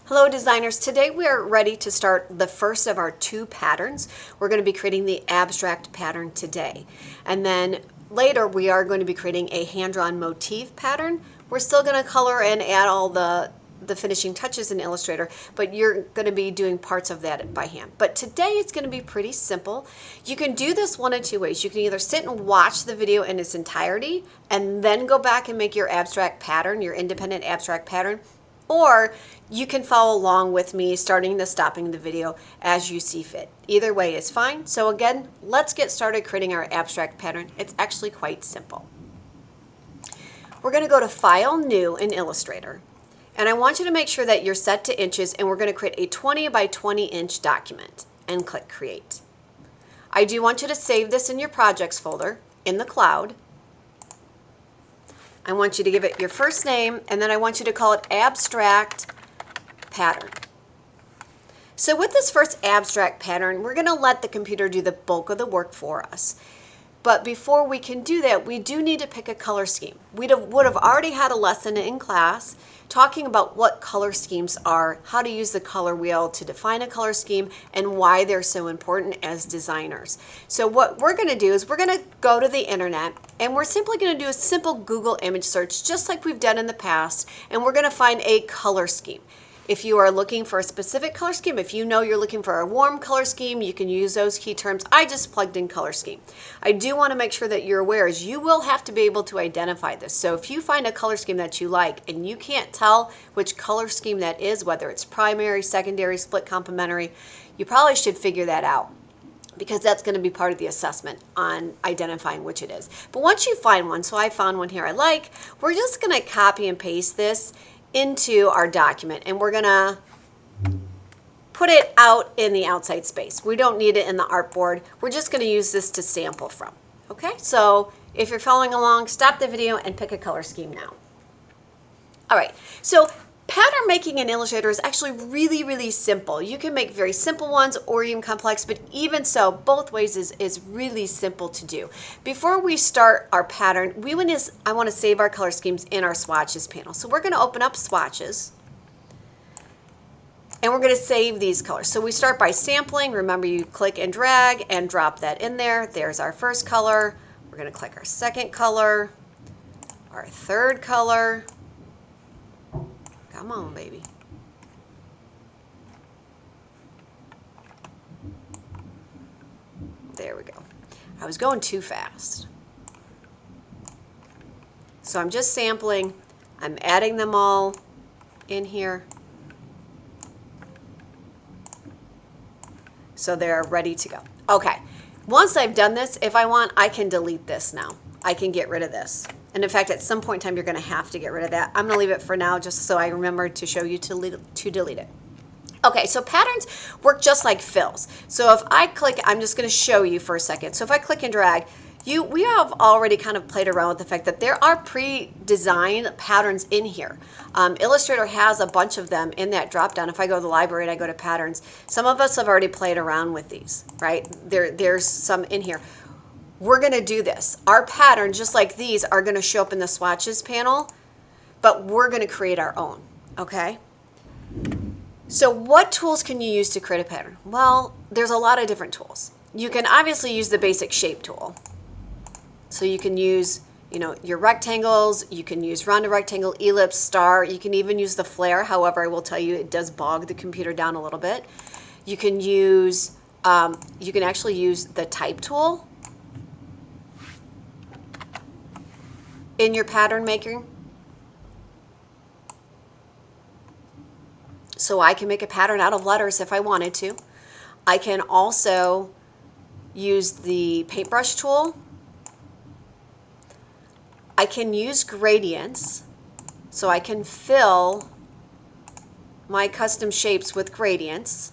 Hello designers, today we are ready to start the first of our two patterns. We're going to be creating the abstract pattern today. And then later we are going to be creating a hand-drawn motif pattern. We're still going to color and add all the finishing touches in Illustrator, but you're going to be doing parts of that by hand. But today it's going to be pretty simple. You can do this one of two ways. You can either sit and watch the video in its entirety and then go back and make your abstract pattern, your independent abstract pattern, or you can follow along with me, starting the stopping the video as you see fit. Either way is fine. So again, let's get started creating our abstract pattern. It's actually quite simple. We're going to go to File, New in Illustrator. And I want you to make sure that you're set to inches, and we're going to create a 20 by 20 inch document and click Create. I do want you to save this in your projects folder in the cloud. I want you to give it your first name, and then I want you to call it Abstract Pattern. So with this first abstract pattern, we're going to let the computer do the bulk of the work for us. But before we can do that, we do need to pick a color scheme. We would have already had a lesson in class talking about what color schemes are, how to use the color wheel to define a color scheme, and why they're so important as designers. So what we're going to do is we're going to go to the internet, and we're simply going to do a simple Google image search just like we've done in the past, and we're going to find a color scheme. If you are looking for a specific color scheme, if you know you're looking for a warm color scheme, you can use those key terms. I just plugged in color scheme. I do want to make sure that you're aware is you will have to be able to identify this. So if you find a color scheme that you like and you can't tell which color scheme that is, whether it's primary, secondary, split complementary, you probably should figure that out, because that's going to be part of the assessment on identifying which it is. But once you find one, so I found one here I like, we're just going to copy and paste this into our document, and we're going to put it out in the outside space. We don't need it in the artboard. We're just going to use this to sample from. Okay, so if you're following along, stop the video and pick a color scheme now. All right, so pattern making in Illustrator is actually really, really simple. You can make very simple ones or even complex, but even so, both ways is really simple to do. Before we start our pattern, I want to save our color schemes in our swatches panel. So we're going to open up swatches, and we're going to save these colors. So we start by sampling. Remember, you click and drag and drop that in there. There's our first color. We're going to click our second color, our third color. Come on, baby. There we go. I was going too fast. So I'm just sampling. I'm adding them all in here. So they're ready to go. Okay. Once I've done this, if I want, I can delete this now. I can get rid of this. And in fact, at some point in time, you're going to have to get rid of that. I'm going to leave it for now just so I remember to show you to delete it. Okay, so patterns work just like fills. So if I click, I'm just going to show you for a second. So if I click and drag, we have already kind of played around with the fact that there are pre-designed patterns in here. Illustrator has a bunch of them in that drop-down. If I go to the library and I go to patterns, some of us have already played around with these, right? There's some in here. We're going to do this. Our pattern, just like these, are going to show up in the swatches panel, but we're going to create our own, okay? So what tools can you use to create a pattern? Well, there's a lot of different tools. You can obviously use the basic shape tool. So you can use, your rectangles, you can use rounded rectangle, ellipse, star, you can even use the flare. However, I will tell you it does bog the computer down a little bit. You can use, you can actually use the type tool in your pattern maker. So I can make a pattern out of letters if I wanted to. I can also use the paintbrush tool. I can use gradients, so I can fill my custom shapes with gradients.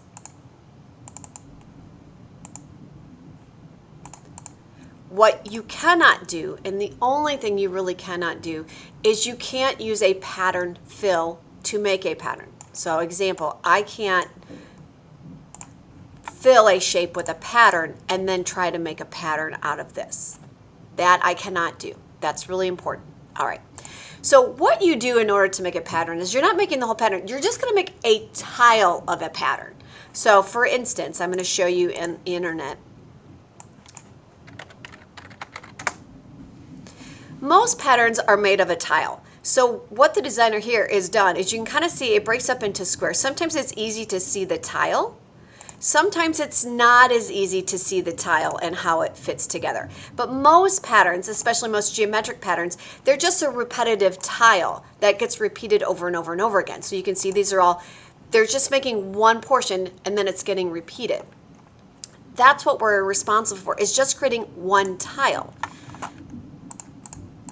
What you cannot do, and the only thing you really cannot do, is you can't use a pattern fill to make a pattern. So example, I can't fill a shape with a pattern and then try to make a pattern out of this. That I cannot do. That's really important. All right. So what you do in order to make a pattern is you're not making the whole pattern. You're just going to make a tile of a pattern. So for instance, I'm going to show you in the internet. Most patterns are made of a tile. So what the designer here is done is you can kind of see it breaks up into squares. Sometimes it's easy to see the tile. Sometimes it's not as easy to see the tile and how it fits together. But most patterns, especially most geometric patterns, they're just a repetitive tile that gets repeated over and over and over again. So you can see these are all, they're just making one portion and then it's getting repeated. That's what we're responsible for, is just creating one tile.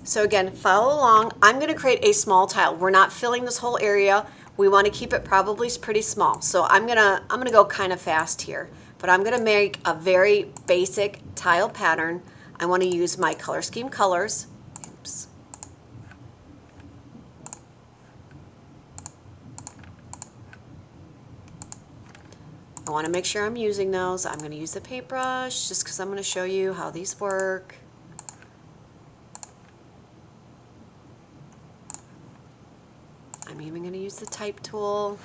So again, follow along. I'm going to create a small tile. We're not filling this whole area. We want to keep it probably pretty small. So I'm gonna go kind of fast here, but I'm gonna make a very basic tile pattern. I want to use my color scheme colors. Oops. I want to make sure I'm using those. I'm going to use the paintbrush just because I'm going to show you how these work. I'm even going to use the type tool.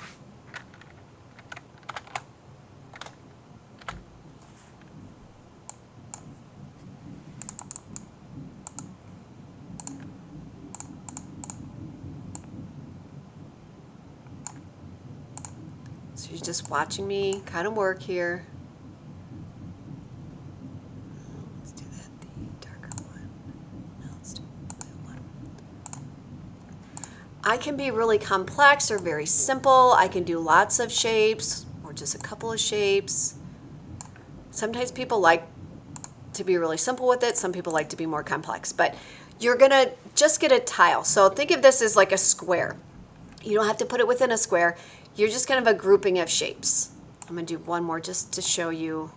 So you're just watching me kind of work here. Let's do that, the darker one. Now let's do that one. I can be really complex or very simple. I can do lots of shapes or just a couple of shapes. Sometimes people like to be really simple with it. Some people like to be more complex, but you're gonna just get a tile. So think of this as like a square. You don't have to put it within a square. You're just kind of a grouping of shapes. I'm gonna do one more just to show you.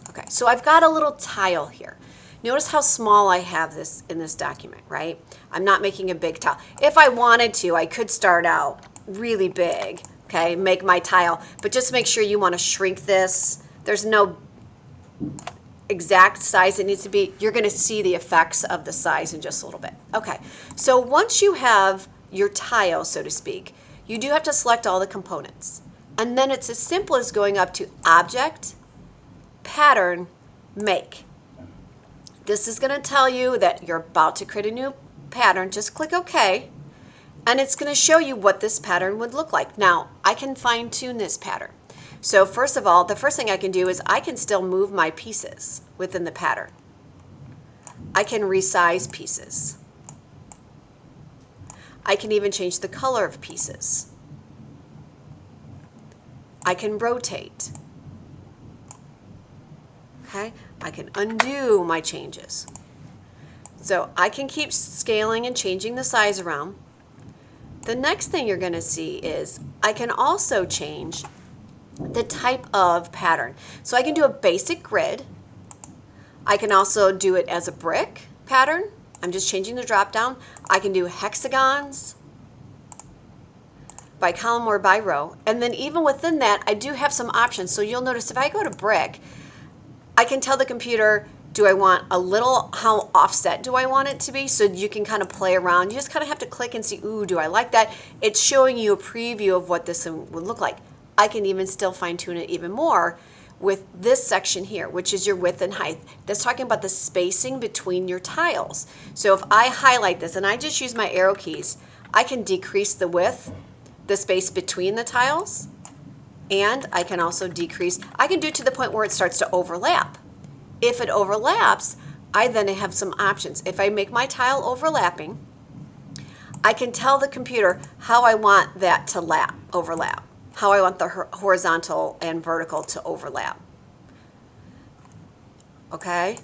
Okay, so I've got a little tile here. Notice how small I have this in this document, right? I'm not making a big tile. If I wanted to, I could start out really big, okay, make my tile, but just make sure you want to shrink this. There's no exact size it needs to be. You're going to see the effects of the size in just a little bit. Okay, so once you have your tile, so to speak, you do have to select all the components. And then it's as simple as going up to Object, Pattern, Make. This is going to tell you that you're about to create a new pattern. Just click OK, and it's going to show you what this pattern would look like. Now, I can fine-tune this pattern. So first of all, the first thing I can do is I can still move my pieces within the pattern. I can resize pieces. I can even change the color of pieces. I can rotate. Okay, I can undo my changes. So I can keep scaling and changing the size around. The next thing you're going to see is I can also change the type of pattern. So I can do a basic grid. I can also do it as a brick pattern. I'm just changing the drop down. I can do hexagons by column or by row. And then even within that, I do have some options. So you'll notice if I go to brick, I can tell the computer, do I want a little, how offset do I want it to be? So you can kind of play around. You just kind of have to click and see, ooh, do I like that? It's showing you a preview of what this would look like. I can even still fine tune it even more with this section here, which is your width and height. That's talking about the spacing between your tiles. So if I highlight this and I just use my arrow keys, I can decrease the width, the space between the tiles, and I can also decrease, I can do it to the point where it starts to overlap. If it overlaps, I then have some options. If I make my tile overlapping, I can tell the computer how I want that to overlap, how I want the horizontal and vertical to overlap. Okay?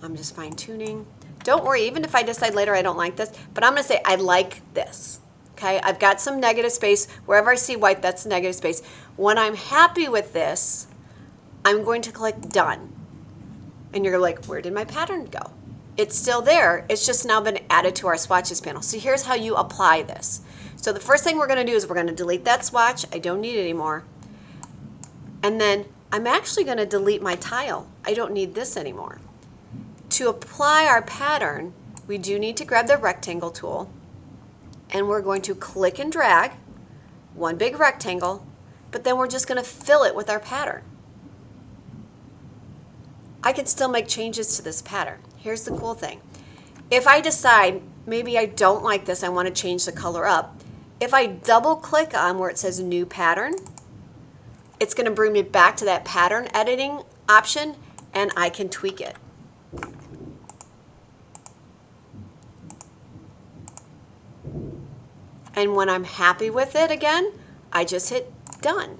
I'm just fine tuning. Don't worry, even if I decide later I don't like this, but I'm going to say I like this. Okay, I've got some negative space. Wherever I see white, that's negative space. When I'm happy with this, I'm going to click Done. And you're like, where did my pattern go? It's still there. It's just now been added to our swatches panel. So here's how you apply this. So the first thing we're going to do is we're going to delete that swatch. I don't need it anymore. And then I'm actually going to delete my tile. I don't need this anymore. To apply our pattern, we do need to grab the rectangle tool, and we're going to click and drag one big rectangle, but then we're just going to fill it with our pattern. I can still make changes to this pattern. Here's the cool thing. If I decide maybe I don't like this, I want to change the color up, if I double click on where it says new pattern, it's going to bring me back to that pattern editing option, and I can tweak it. And when I'm happy with it again, I just hit done.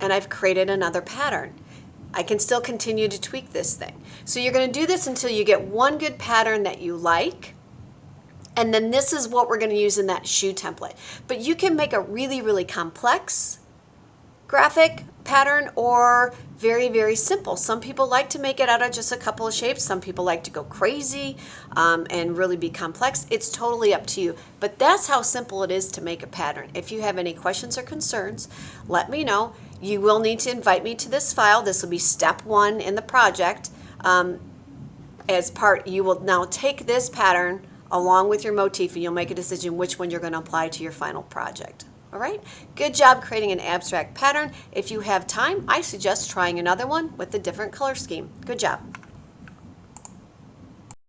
And I've created another pattern. I can still continue to tweak this thing. So you're going to do this until you get one good pattern that you like. And then this is what we're going to use in that shoe template. But you can make a really, really complex graphic pattern or very, very simple. Some people like to make it out of just a couple of shapes. Some people like to go crazy and really be complex. It's totally up to you. But that's how simple it is to make a pattern. If you have any questions or concerns, let me know. You will need to invite me to this file. This will be step 1 in the project. You will now take this pattern along with your motif, and you'll make a decision which one you're going to apply to your final project. All right, good job creating an abstract pattern. If you have time, I suggest trying another one with a different color scheme. Good job.